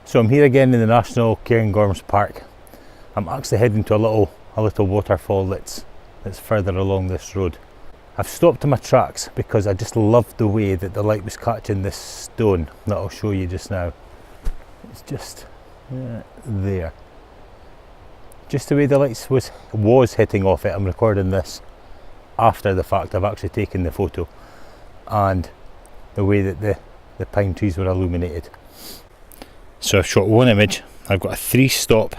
So I'm here again in the National Cairngorm Park. I'm actually heading to a little waterfall that's further along this road. I've stopped in my tracks because I just loved the way that the light was catching this stone that I'll show you just now. It's just there. Just the way the light was hitting off it. I'm recording this after the fact. I've actually taken the photo, and the way that the pine trees were illuminated. So I've shot one image. I've got a 3-stop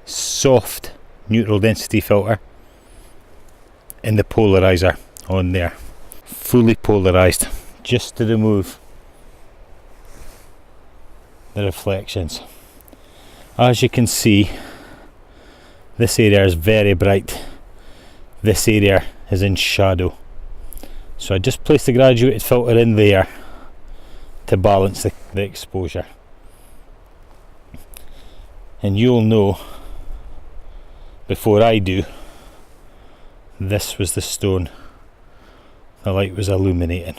soft neutral density filter in the polarizer on there, fully polarized, just to remove the reflections. As you can see, this area is very bright, this area is in shadow, so I just placed the graduated filter in there to balance the exposure. And you'll know before I do, this was the stone the light was illuminating.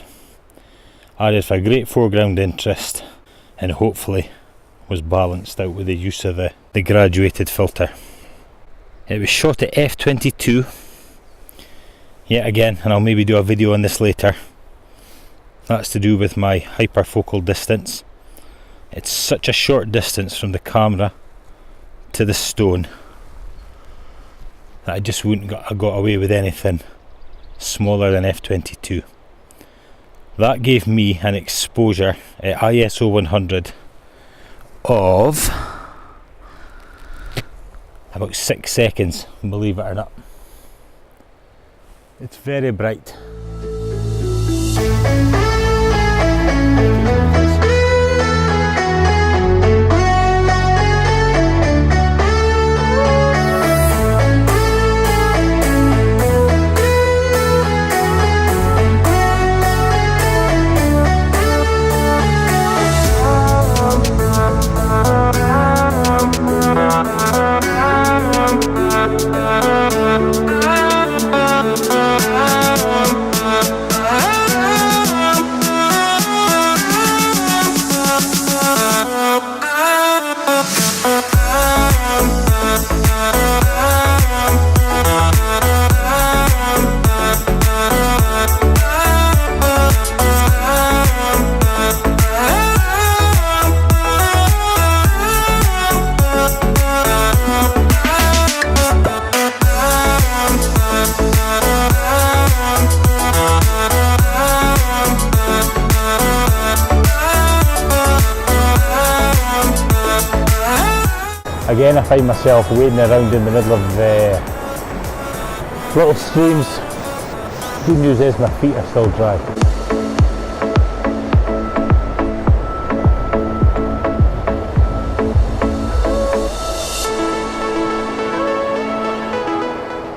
Added for great foreground interest, and hopefully was balanced out with the use of the graduated filter. It was shot at f/22 yet again, and I'll maybe do a video on this later. That's to do with my hyperfocal distance. It's such a short distance from the camera to the stone that I just wouldn't have got away with anything smaller than f/22. That gave me an exposure at ISO 100 of about 6 seconds, believe it or not. It's very bright. Again, I find myself wading around in the middle of little streams. Good news is my feet are still dry.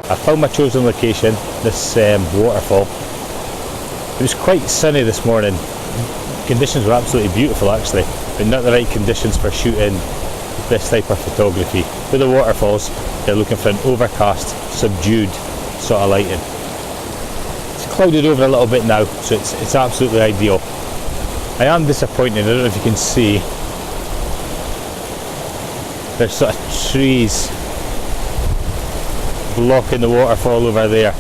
I found my chosen location, this waterfall. It was quite sunny this morning. Conditions were absolutely beautiful actually, but not the right conditions for shooting this type of photography. With the waterfalls, they're looking for an overcast, subdued sort of lighting. It's clouded over a little bit now, so it's absolutely ideal. I am disappointed, I don't know if you can see, there's sort of trees blocking the waterfall over there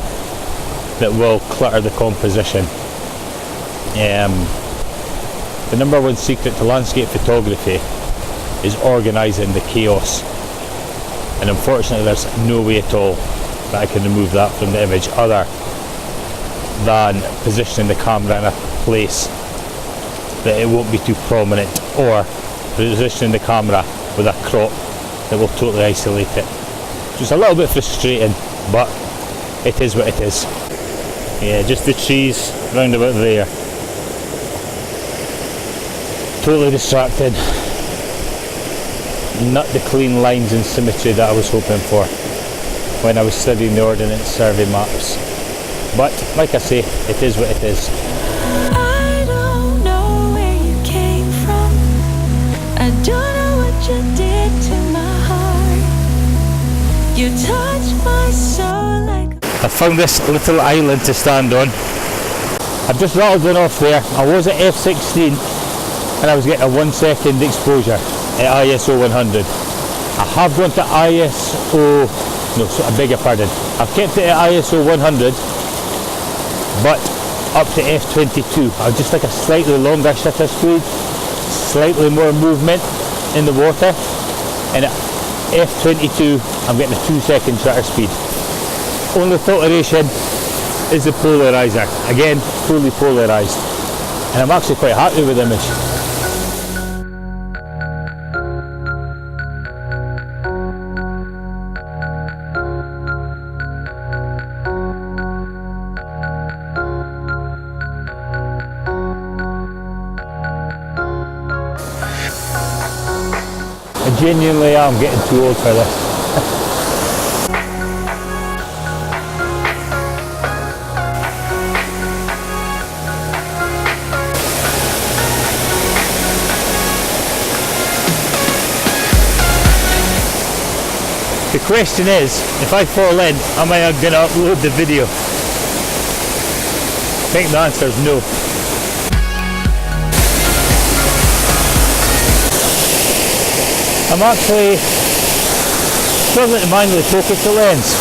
that will clutter the composition. The number one secret to landscape photography is organising the chaos, and unfortunately there's no way at all that I can remove that from the image other than positioning the camera in a place that it won't be too prominent, or positioning the camera with a crop that will totally isolate it. So it's a little bit frustrating, but it is what it is. Yeah, just the trees round about there. Totally distracted. Not the clean lines and symmetry that I was hoping for when I was studying the Ordnance Survey maps. But like I say, it is what it is. I don't know where you came from. I don't know what you did to my heart. You touched my soul like I found this little island to stand on. I've just rattled one off there. I was at f/16 and I was getting a 1 second exposure. at ISO 100. I have gone to ISO, no, so I beg your pardon. I've kept it at ISO 100, but up to f22. I would just like a slightly longer shutter speed, slightly more movement in the water, and at f22 I'm getting a 2-second shutter speed. Only alteration is the polarizer. Again, fully polarized, and I'm actually quite happy with the image. I genuinely am getting too old for this. The question is, if I fall in, am I going to upload the video? I think the answer is no. I'm actually struggling to manually focus the lens.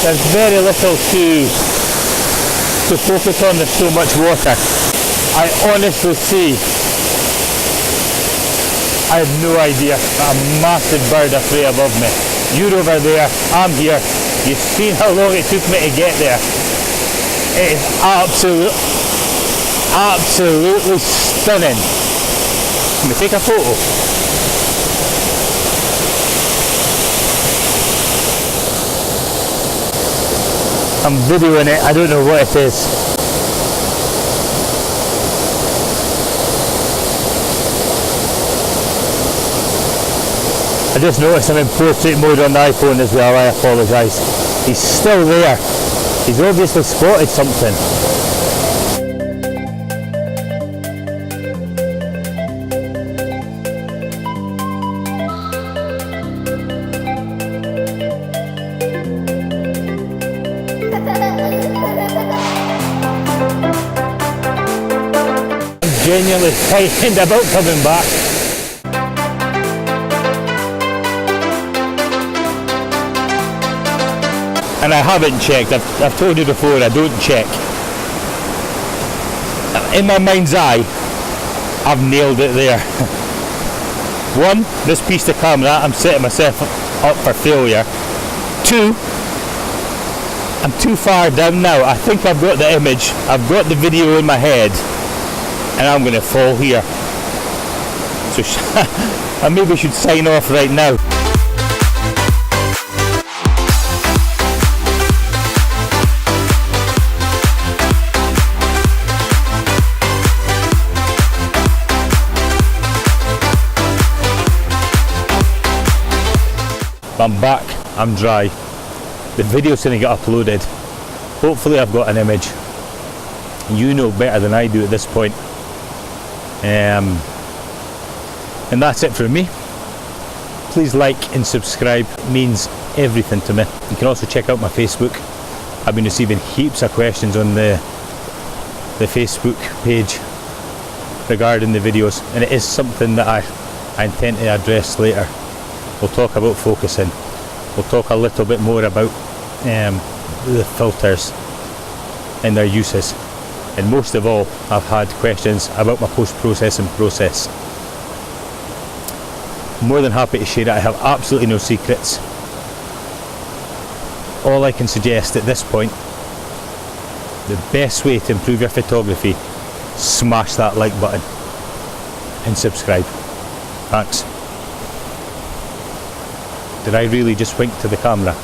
There's very little to focus on, there's so much water. I honestly see, I have no idea, a massive bird of prey above me. You're over there, I'm here. You've seen how long it took me to get there. It is absolutely stunning. Let me take a photo. I'm videoing it, I don't know what it is. I just noticed I'm in portrait mode on the iPhone as well, I apologise. He's still there. He's obviously spotted something. I'm genuinely frightened about coming back. And I haven't checked, I've told you before, I don't check. In my mind's eye, I've nailed it there. One, this piece of camera, I'm setting myself up for failure. Two, I'm too far down now. I think I've got the image, I've got the video in my head, and I'm going to fall here. So I maybe should sign off right now. I'm back, I'm dry. The video's going to get uploaded. Hopefully I've got an image. You know better than I do at this point. And that's it from me. Please like and subscribe, it means everything to me. You can also check out my Facebook. I've been receiving heaps of questions on the Facebook page regarding the videos, and it is something that I intend to address later. We'll talk about focusing. We'll talk a little bit more about the filters and their uses. And most of all, I've had questions about my post-processing process. More than happy to share it. I have absolutely no secrets. All I can suggest at this point, the best way to improve your photography, smash that like button and subscribe. Thanks. Did I really just wink to the camera?